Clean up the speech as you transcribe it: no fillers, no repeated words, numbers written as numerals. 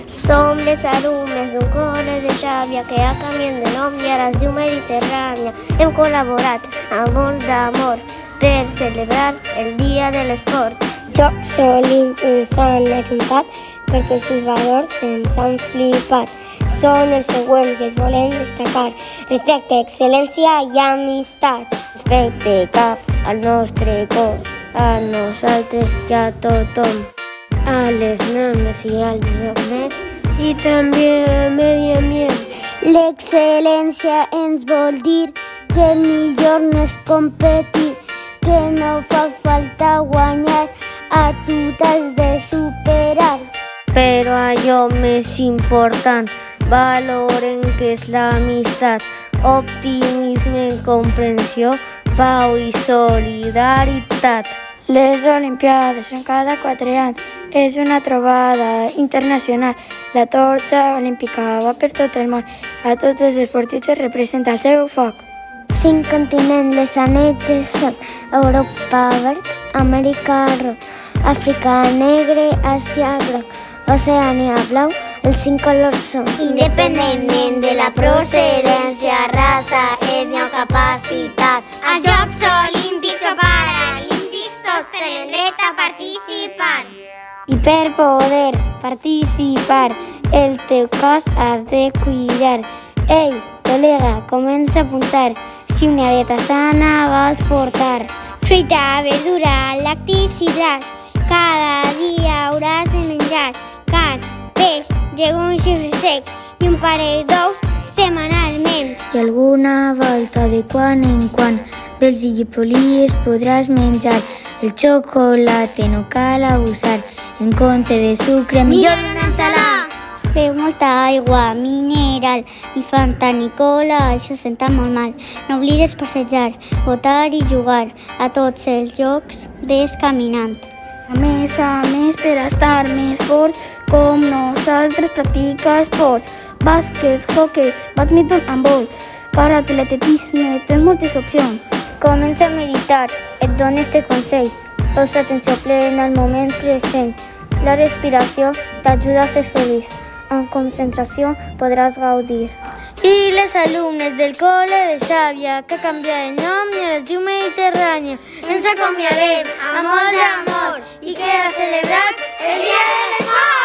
Som les alumnes d'un col·le de Xàbia que ha canviat de nom i ara es diu Mediterrània. Hem col·laborat amb molt d'amor per celebrar el dia de l'esport. Jocs Olímpics s'han ajuntat perquè els seus valors ens han flipat. Són els següents i els volem destacar: respecte, excel·lència i amistat. Respecte cap al nostre cos, a nosaltres i a tothom, a les nenes i als joves i també al medi ambient. L'excel·lència ens vol dir que el millor no és competir, que no fa falta guanyar, a tu t'has de superar. Però allò més important, valoren que és l'amistat, optimisme, comprensió, pau i solidaritat. Les Olimpiades són cada 4 anys. És una trobada internacional. La torxa olímpica va per tot el món. A tots els esportistes representa el seu foc. 5 continents, les anells són Europa verd, Amèrica roig, Àfrica negre, Àsia groc, Oceania blau. Els 5 colors són independentment de la procedència, raça, ètnia o capacitat. Als Jocs Olímpics o Paralímpics tots tenen dret a participar. I per poder participar, el teu cos has de cuidar. Ei, col·lega, comença a apuntar. Si una dieta sana vols portar. Fruita, verdura, lactis i hidrats. Cada dia hauràs de menjar carn, peix, llegums i fruits secs i un parell d'ous setmanalment. I alguna volta de quan en quan dels llipolies podràs menjar. El xocolate no cal abusar, en compte de sucre millor una ensalada. Beu molta aigua, mineral, ni Fanta ni cola, això senta molt mal. No oblides passejar, votar i jugar. A tots els jocs ves caminant. A més, per estar més fort, com nosaltres practica esports. Bàsquet, hoquei, bàdminton, handbol, paratletisme, tens moltes opcions. Comença a meditar, et dono este consell. Posa atenció plena al moment present. La respiració t'ajuda a ser feliç. Amb concentració podràs gaudir. I les alumnes del col·le de Xàbia, que ha canviat de nom i ara es diu Mediterrània. Ens acomiadem amb molt d'amor i queda celebrat el dia de l'esport!